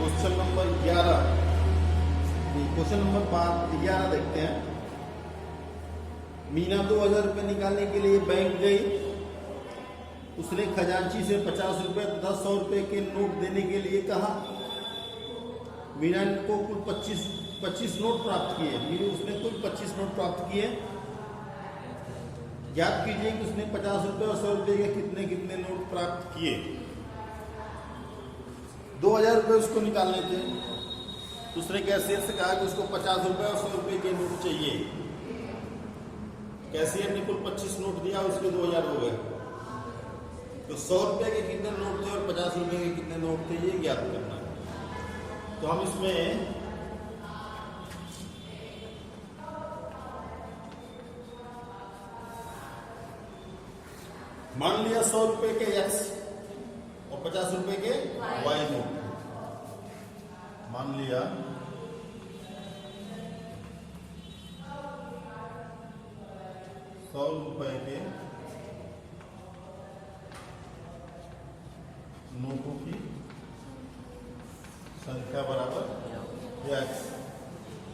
Question number 11, question number 11 देखते हैं। मीना 2000 रुपये निकालने के लिए बैंक गई। उसने खजांची से 50 रुपये तथा 100 रुपये के नोट देने के लिए कहा। मीना को कुल 25 नोट प्राप्त किए। उसने कुल 25 नोट प्राप्त किए। ज्ञात कीजिए कि उसने 50 रुपये और 100 रुपये के कितने कितने नोट प्राप्त किए। 2000 रुपये उसको निकालने थे। दूसरे कैशियर से कहा कि उसको 50 रुपये और 100 रुपये के नोट चाहिए। कैशियर ने कुल 25 नोट दिया, उसके 2000 हो गए। तो 100 रुपये के कितने नोट थे और 50 रुपये के कितने नोट थे, ये ज्ञात करना है। तो हम इसमें मान लिया 100 रुपये के X और 50 रुपये के Y नोट। मान लिया 100 रुपये के नोटों की संख्या बराबर X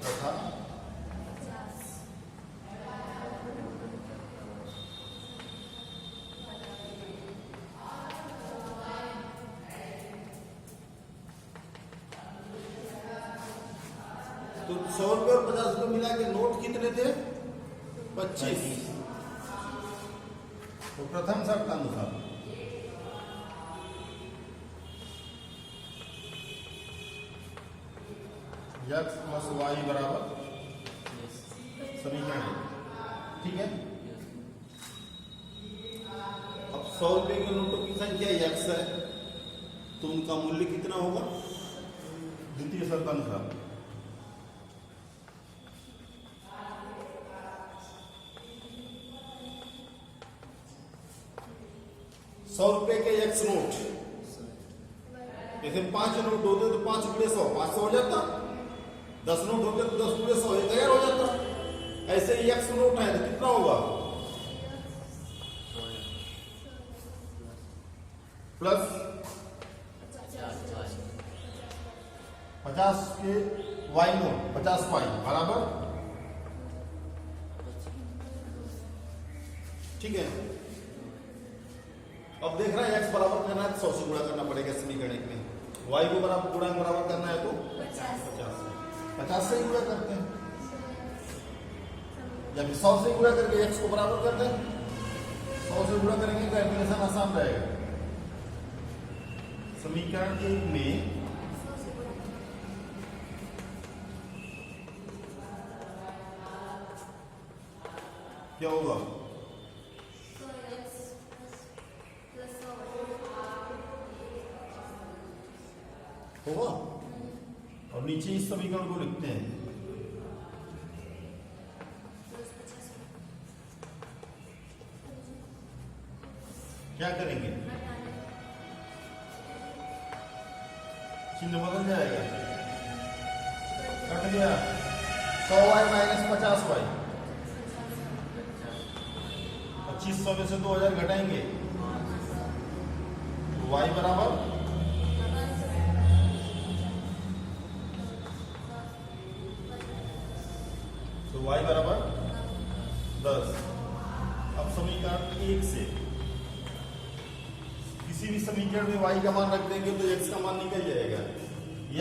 तथा तो 100 रुपये और 50 रुपये मिला के नोट कितने थे? 25। तो प्रथम शर्त अनुसार x प्लस वाई बराबर समीकरण, ठीक है। अब 100 रुपये के नोटों की संख्या x है, तो उनका मूल्य कितना होगा? द्वितीय शर्त अनुसार 100 रुपये के X नोट, जैसे 5 नोट होते तो 5 गुणे 100, 500 हो जाता। 10 नोट होते तो 10 गुणे 100, 1000 हो जाता। ऐसे ही X नोट है तो कितना होगा? प्लस 50 के Y नोट, 50 Y बराबर, ठीक है। अब देख रहा है x बराबर करना है तो 100 से गुणा करना पड़ेगा समीकरण में। y को बराबर गुणा बराबर करना है तो 50 से गुणा करते हैं, या फिर 100 से गुणा करके x को बराबर करते हैं। 100 से गुणा करेंगे कैलकुलेशन आसान रहेगा। समीकरण 1 में क्या होगा? होगा। और नीचे इस समीकरण को लिखते हैं। क्या करेंगे? चिन्ह बदल जाएगा, कट गया। 100y माइनस 50y, 2500 में से 2000 घटाएंगे तो y बराबर y बराबर 10। अब समीकरण 1 से किसी भी समीकरण में y का मान रख देंगे तो x का मान निकल जाएगा।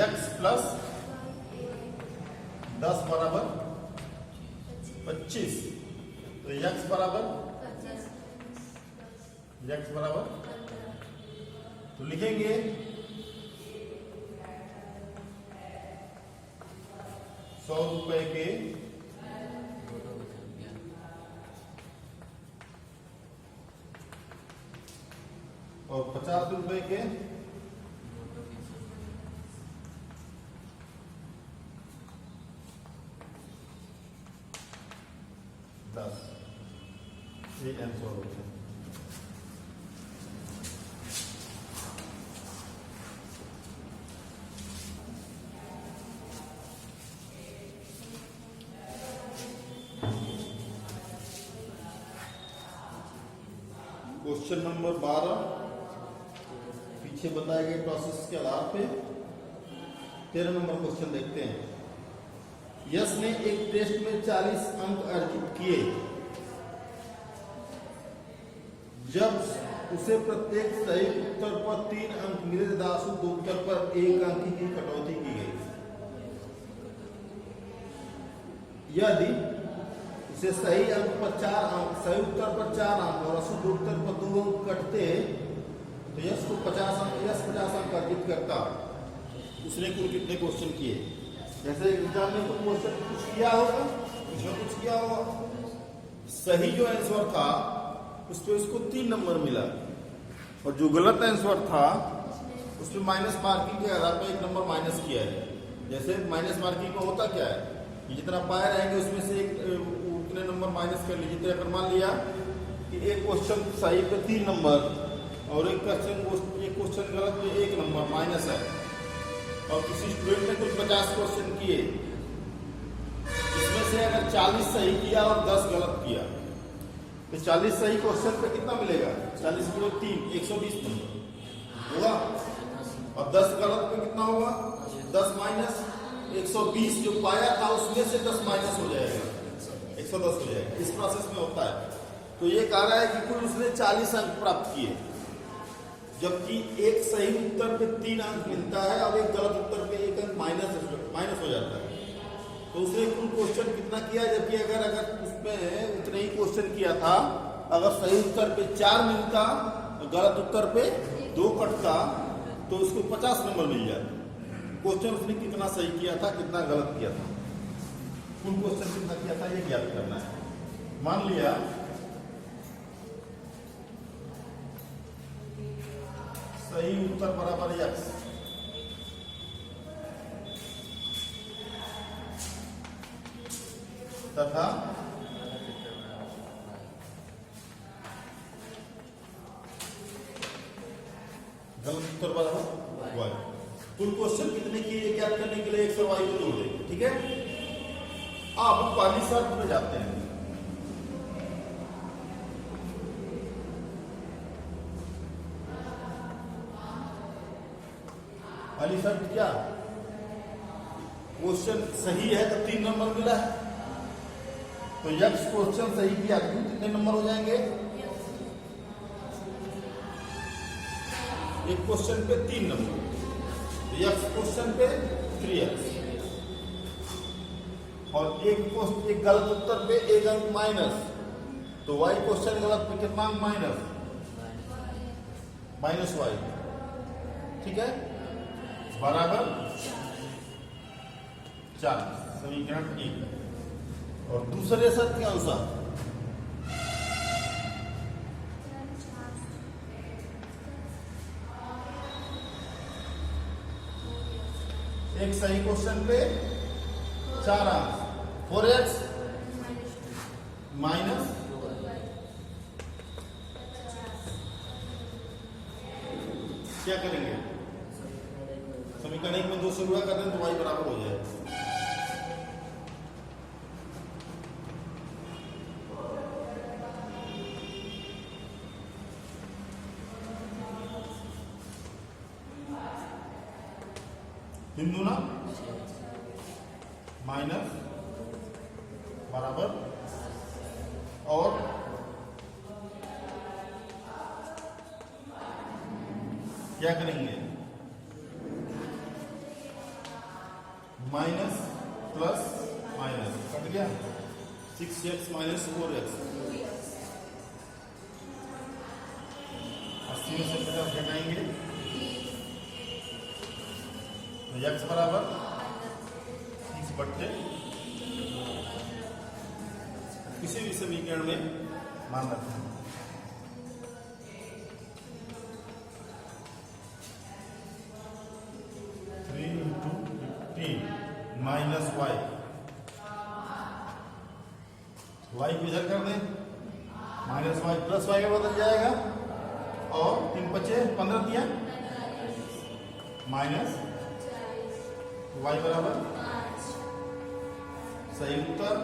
x प्लस 10 बराबर 25, तो x बराबर तो लिखेंगे 100 रुपए के और 50 रुपए के 10, ये आंसर होता है। क्वेश्चन नंबर 12 पीछे बताए गए प्रोसेस के आधार पे 13 नंबर क्वेश्चन देखते हैं। यश ने एक टेस्ट में 40 अंक अर्जित किए। जब उसे प्रत्येक सही उत्तर पर 3 अंक मिले तथा शुद्ध उत्तर पर 1 अंक की कटौती की गई। यदि उसे सही अंक पर 4 अंक, सही उत्तर पर 4 अंक और अशुद्ध उत्तर पर 2 अंक कटते तो यश को 50 अंक अर्जित करता। उसने कुल कितने क्वेश्चन किए? जैसे एग्जाम में कुछ क्वेश्चन कुछ किया होगा, इसमें कुछ किया होगा। सही जो आंसर था उस पर उसको 3 नंबर मिला और जो गलत आंसर था उस पर माइनस मार्किंग के आधार पर 1 नंबर माइनस किया है। जैसे माइनस मार्किंग में होता क्या है, जितना पाए रहेंगे उसमें से उतने नंबर माइनस कर लीजिए। अगर मान लिया कि एक क्वेश्चन सही पे 3 नंबर और एक क्वेश्चन गलत पे 1 नंबर माइनस है, और किसी स्टूडेंट ने कुल 50 क्वेश्चन किए, इसमें से अगर 40 सही किया और 10 गलत किया तो 40 सही क्वेश्चन पे कितना मिलेगा? 40 गुणे 3 120 नंबर होगा, और 10 गलत पे कितना होगा? 10 माइनस 120 जो पाया था उसमें से 10 माइनस हो जाएगा, 110 हो जाएगा। इस प्रोसेस में होता है। तो ये कह रहा है कि कुल उसने 40 अंक प्राप्त किए, जबकि एक सही उत्तर पे 3 अंक मिलता है और एक गलत उत्तर पे 1 अंक माइनस हो जाता है। तो उसने कुल क्वेश्चन कितना किया? जबकि अगर उसमें उतने ही क्वेश्चन किया था, अगर सही उत्तर पे 4 मिलता और गलत उत्तर पे 2 कटता तो उसको 50 नंबर मिल जाता। क्वेश्चन उसने कितना सही किया था, कितना गलत किया था, कुल क्वेश्चन कितना किया था, ये ज्ञात करना है। मान लिया सही उत्तर बराबर x तथा गलत उत्तर बराबर y। कुल क्वेश्चन कितने किए ज्ञात करने के लिए x और y को जोड़ देंगे। ठीक है, अब पहली शर्त में जाते हैं। पहली शर्त क्या? क्वेश्चन सही है तो 3 नंबर मिला है, तो यक्स क्वेश्चन सही किया तो कितने नंबर हो जाएंगे? एक क्वेश्चन पे 3 नंबर, तो यक्स क्वेश्चन पे 3x, और एक गलत उत्तर पे 1 अंक माइनस, तो y क्वेश्चन गलत पे कितना अंक माइनस y। ठीक है, बराबर 4 समीकरण 1। और दूसरे शर्त के अनुसार एक सही क्वेश्चन पे 4 अंक, 4x माइनस क्या करेंगे? समीकरण 1 में 2 से गुणा कर दें तो y बराबर हो जाए। बिंदु ना माइनस बराबर, और क्या करेंगे? माइनस प्लस माइनस कट गया, 6x माइनस 4x, 80 में से 50 घटाएंगे तो x बराबर 6/, किसी भी समीकरण में मान रखते हैं। माइनस y को इधर कर दें, माइनस y प्लस y में बदल जाएगा, और 3 बचे 15 दिया, माइनस y बराबर सही उत्तर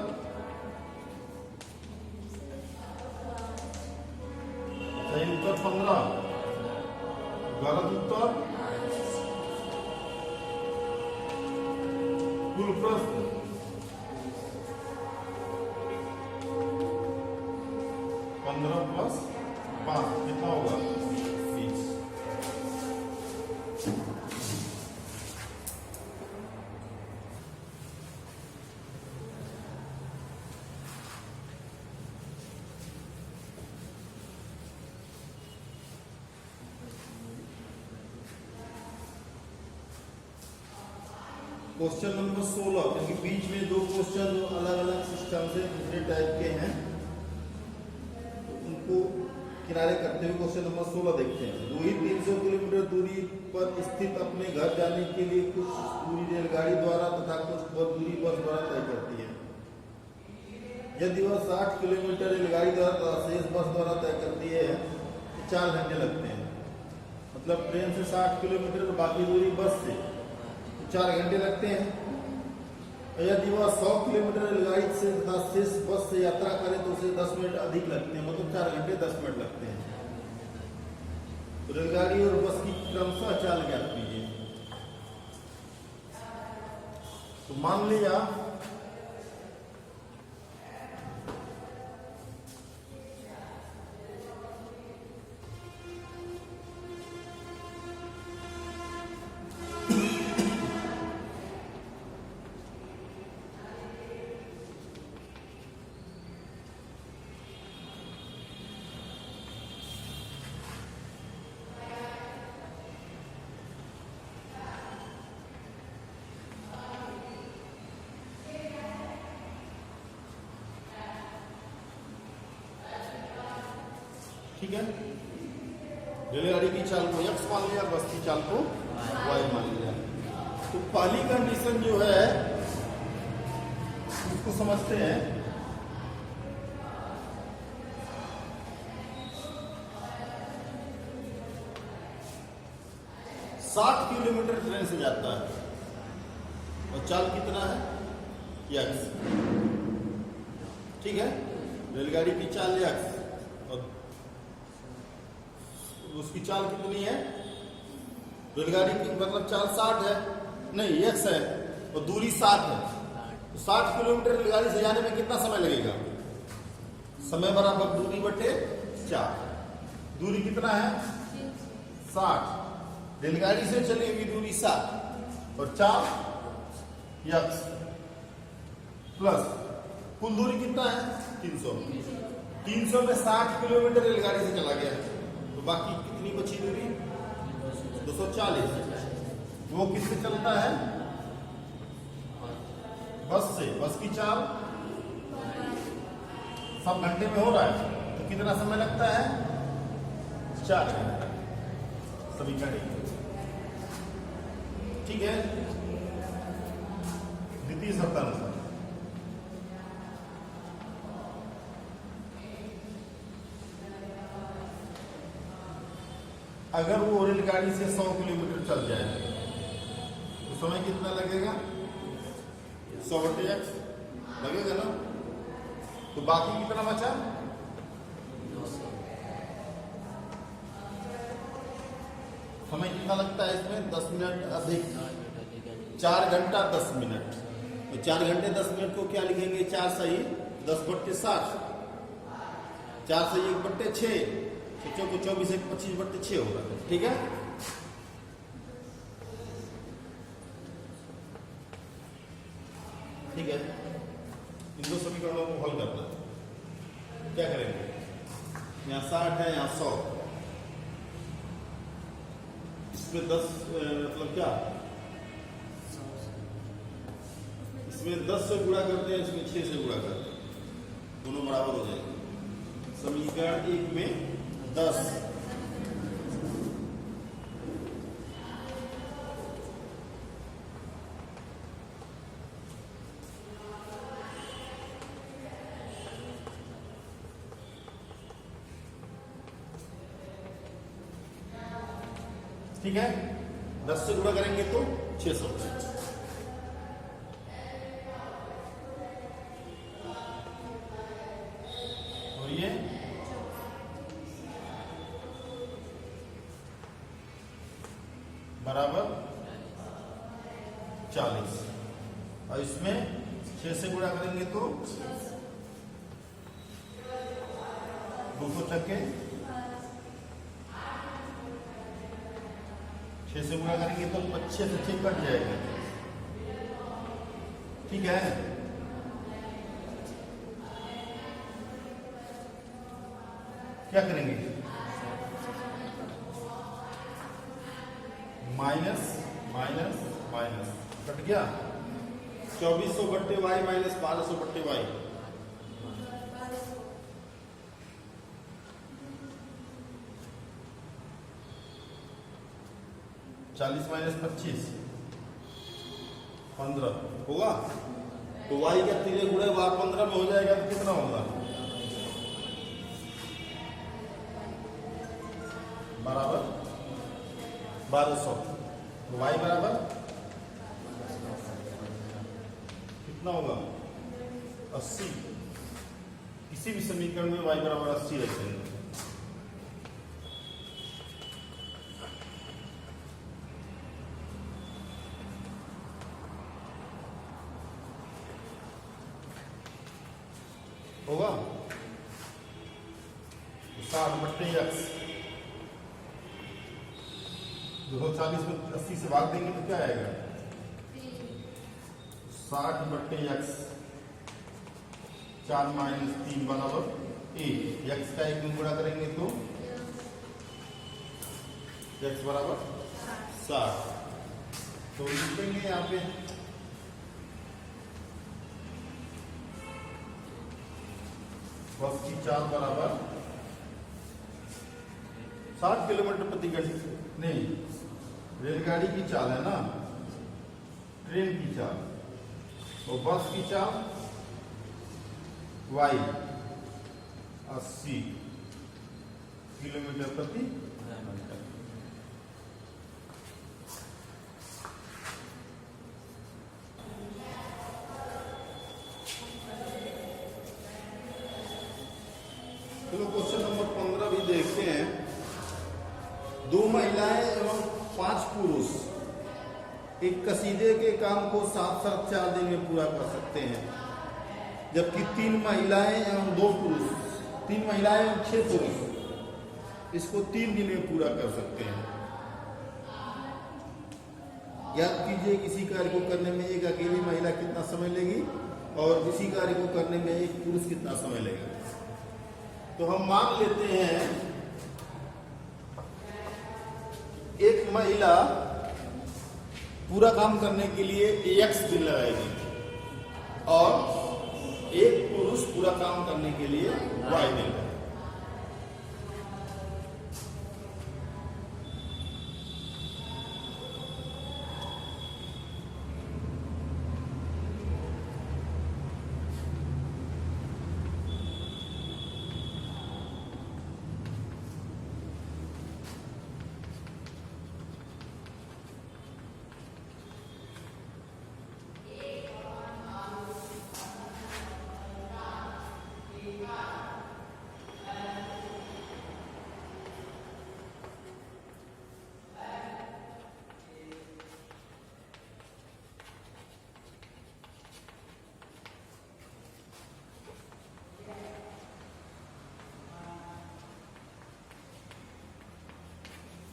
सही उत्तर 15, गलत उत्तर कुल प्रश्न 15 प्लस 5 कितना होगा 20। क्वेश्चन नंबर 16, क्योंकि बीच में दो क्वेश्चन अलग अलग सिस्टम से दूसरे टाइप के हैं, तो उनको किनारे करते हुए क्वेश्चन नंबर 16 देखते हैं। रूही 300 किलोमीटर दूरी पर स्थित अपने घर जाने के लिए कुछ दूरी रेलगाड़ी द्वारा तथा कुछ दूरी बस द्वारा तय करती है। यदि वह 60 किलोमीटर रेलगाड़ी द्वारा तथा शेष बस द्वारा तय करती है तो 4 घंटे लगते हैं। मतलब ट्रेन से 60 किलोमीटर और बाकी दूरी बस से 4 घंटे लगते हैं। और यदि वह 100 किलोमीटर रेलगाड़ी से तथा शेष बस से यात्रा करे तो उसे 10 मिनट अधिक लगते हैं, मतलब 4 घंटे 10 मिनट लगते हैं। तो रेलगाड़ी और बस की क्रमशः चाल ज्ञात कीजिए। तो मान लिया ठीक है, रेलगाड़ी की चाल को x मान लिया, बस की चाल को y मान लिया। तो पहली कंडीशन जो है उसको समझते हैं। साठ किलोमीटर ट्रेन से जाता है और चाल कितना है x, ठीक है। रेलगाड़ी की चाल x और उसकी चाल कितनी है, रेलगाड़ी की मतलब चाल 60 है, नहीं x है और दूरी 60 है। तो 60 किलोमीटर रेलगाड़ी से जाने में कितना समय लगेगा, समय बराबर दूरी बटे 4। दूरी कितना है 60, रेलगाड़ी से चली हुई दूरी 60 और 4 x प्लस कुल दूरी कितना है 300। 300 में 60 किलोमीटर रेलगाड़ी से चला गया, तो बाकी कितनी बची दूरी 240। वो किससे चलता है, बस से। बस की चाल सब घंटे में हो रहा है, तो कितना समय लगता है 4 घंटे सभी करेंगे, ठीक है। द्वितीय शर्तानुसार अगर वो रेलगाड़ी से 100 किलोमीटर चल जाए तो समय कितना लगेगा 100 बटे x लगेगा ना। तो बाकी कितना बचा, समय कितना लगता है इसमें 10 मिनट अधिक, 4 घंटा 10 मिनट। तो 4 घंटे 10 मिनट को क्या लिखेंगे, 4 सही 10 बट्टे 60, 4 सही 1 बट्टे 6, बच्चों को 24 1 25 बट्टे 6 होगा, ठीक है। ठीक है, इन दो समीकरणों को हल करना है। क्या करेंगे, यहाँ 60 है, यहाँ 100, इसमें 10 मतलब क्या, इसमें 10 से गुणा करते हैं, इसमें 6 से गुणा करते हैं, दोनों बराबर हो जाएंगे। समीकरण 1 में 10 ठीक है, 10 से गुणा करेंगे तो 600। और ये बराबर 40। और इसमें 6 से गुणा करेंगे तो 2 छक्के 6 से गुणा करेंगे तो 6 से 6 कट जाएगा। ठीक है, क्या करेंगे? माइनस माइनस माइनस कट गया। 2400 बट्टे वाई माइनस 1200 बट्टे वाई। चालीस माइनस 25 15 होगा। तो वाई का 3 गुणे वार 15 में हो जाएगा तो कितना होगा? बराबर 1200। तो वाई बराबर कितना होगा? 80। किसी भी समीकरण में वाई बराबर 80 रखेंगे। होगा 60 बट्टे x। 240 में 80 से भाग देंगे तो क्या आएगा? 60 बट्टे x 4 माइनस 3 बराबर 1। x का 1 में गुणा करेंगे तो x बराबर 60। तो लिखेंगे यहाँ पे बस की 4 बराबर 60 किलोमीटर प्रति घंटे। नहीं, रेलगाड़ी की चाल है ना, ट्रेन की चाल। तो बस की चाल y 80 किलोमीटर प्रति घंटा। चलो क्वेश्चन नंबर 15 भी देखते हैं। 2 महिलाएं एवं 5 पुरुष एक कसीदे के काम को 4 दिन में पूरा कर सकते हैं, जबकि 3 महिलाएं एवं 2 पुरुष 3 महिलाएं एवं 6 पुरुष इसको 3 दिन में पूरा कर सकते हैं। याद कीजिए, किसी कार्य को करने में एक अकेली महिला कितना समय लेगी और किसी कार्य को करने में एक पुरुष कितना समय लेगा। तो हम मान लेते हैं एक महिला पूरा काम करने के लिए x दिन लगाएगी और एक पुरुष पूरा काम करने के लिए y दिन लगाएगा।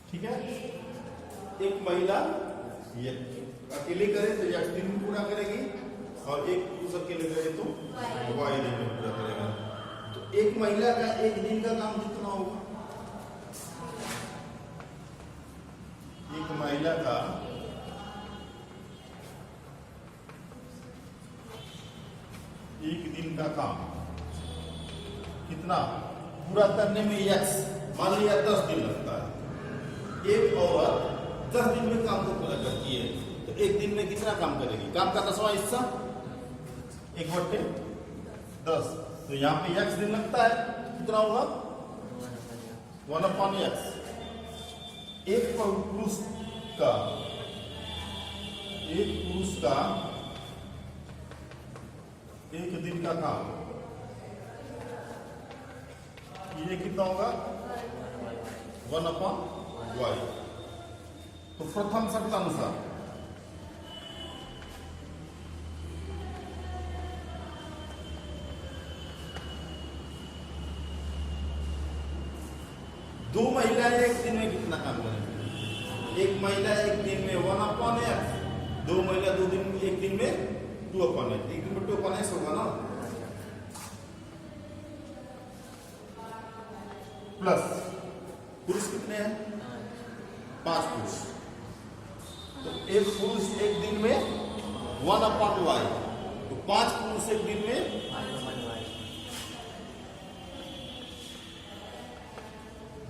ठीक है, एक महिला ये अकेले करे तो x दिन में पूरा करेगी और एक पुरुष अकेले करे तो y दिन में पूरा करेगा। तो एक महिला का एक दिन का काम कितना होगा? एक महिला का एक दिन का काम कितना पूरा करने में x मान लिया 10 दिन लगता है। एक औरत 10 दिन में काम को पूरा करती है, तो एक दिन में कितना काम करेगी? काम का 10वां हिस्सा 1/10। तो यहाँ पे x दिन लगता है, कितना होगा? 1/x। एक पुरुष का एक दिन का काम ये कितना होगा? 1/y। तो प्रथम शर्तानुसार एक महिला एक दिन में 1/x, 2 महिला एक दिन में 2/x, एक दिन में 2/x होगा ना, प्लस पुरुष कितने हैं? 5 पुरुष। तो एक पुरुष एक दिन में 1/y, तो 5 पुरुष एक दिन में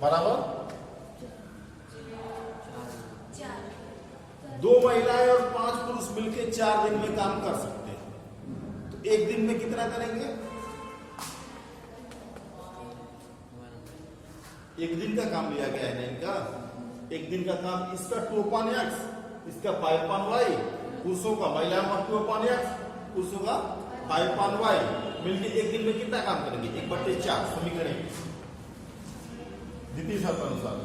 बराबर 2 महिलाएं और 5 पुरुष मिलकर 4 दिन में काम कर सकते हैं। तो एक दिन में कितना करेंगे? एक दिन का काम लिया गया है ना इनका, एक दिन का काम। इसका 2/x, इसका 5/y, पुरुषों का, महिलाओं का 2/x, पुरुषों का 5/y, मिलकर एक दिन में कितना काम करेंगे? 1/4 समीकरण द्वितीय शर्त अनुसार।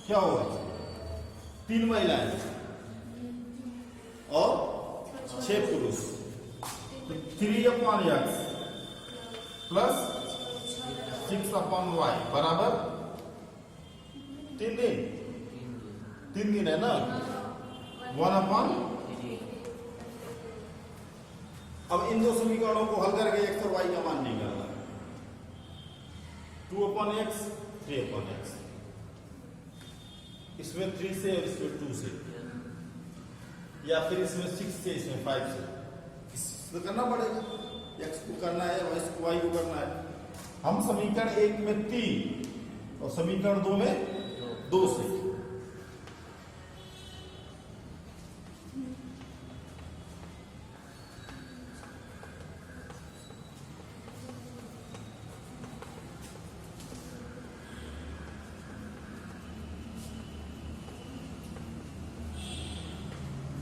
क्या होगा? 3 महिलाएं और 6 पुरुष, 3/x प्लस 6/y बराबर 3 दिन है ना, 1/। अब इन दो समीकरणों को हल करके x और y का मान निकालना। 2/x, 3/x, इसमें 3 से और इसमें 2 से, या फिर इसमें 6 से इसमें 5 से, तो करना पड़ेगा। x को करना है, y को करना है। हम समीकरण 1 में 3 और समीकरण 2 में 2 से।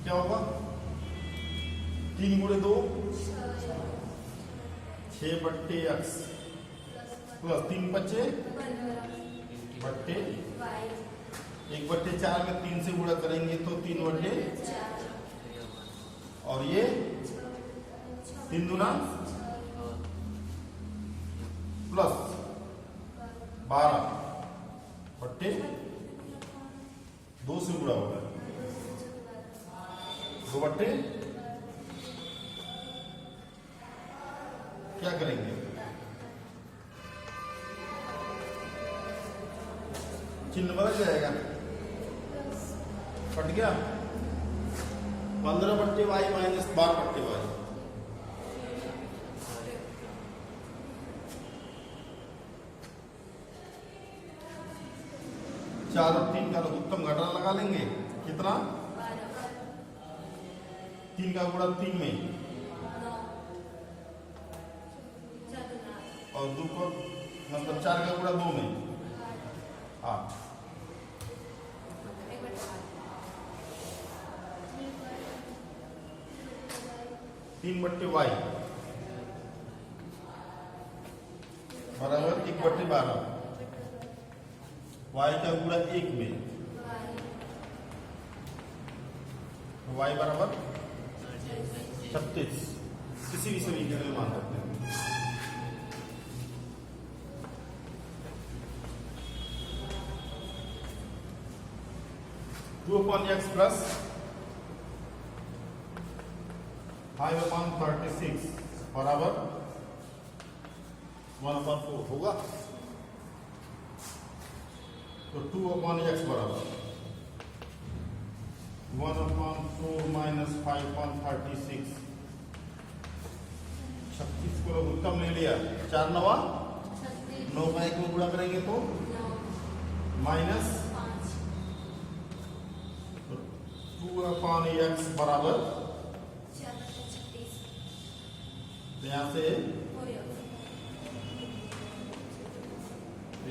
क्या होगा? 3 × 2 6/x प्लस 3/5 1/4 में 3 से गुणा करेंगे तो 3/4, और ये 3 दूना प्लस 12/2 से गुणा होगा 2/, क्या करेंगे? चिन्ह बदल जाएगा, कट गया। 15/y माइनस 12/y, चार और 3 का लघुत्तम घटा लगा लेंगे, कितना? 3 का गुणा 3 में और 2 को मतलब 4 का गुणा 2 में 8। 3/y बराबर 1/12, y का गुणा 1 में, y बराबर 36। किसी भी समीकरण में मान सकते हैं। 2/x प्लस 5/36 बराबर 1/4 होगा। तो 2/x बराबर 1/4 माइनस 5/36, 36 को लघुत्तम ले लिया, 4 9 9 का 1 में गुणा करेंगे तो माइनस 2/x बराबर, यहां से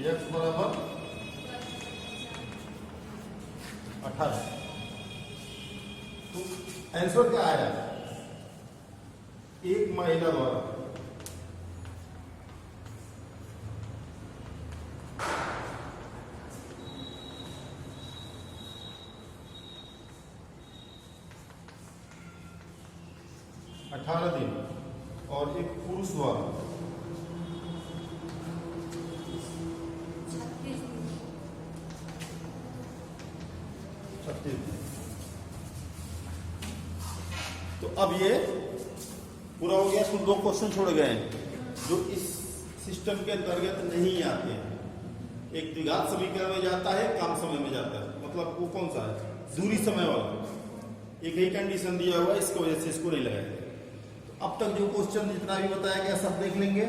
x बराबर 18। तो आंसर क्या आया? एक महिला द्वारा दिन और एक पुरुष द्वारा तो अब ये पूरा हो गया। कुल 2 क्वेश्चन छोड़ गए हैं जो इस सिस्टम के अंतर्गत नहीं आते हैं। एक द्विघात समीकरण में जाता है, काम समय में जाता है। मतलब वो कौन सा है? दूरी समय वाला। एक ही कंडीशन दिया हुआ है, इसकी वजह से इसको नहीं लगाएंगे। तो अब तक जो क्वेश्चन जितना भी बताया गया सब देख लेंगे,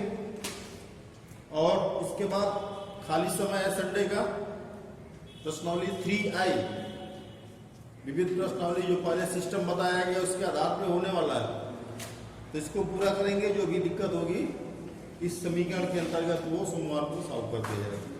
और उसके बाद खाली समय है संडे का। प्रश्नावली 3I, विविध प्रश्नावली जो पहले सिस्टम बताया गया उसके आधार पे होने वाला है, तो इसको पूरा करेंगे। जो भी दिक्कत होगी इस समीकरण के अंतर्गत वो सोमवार को सॉल्व कर दिया जाएगा।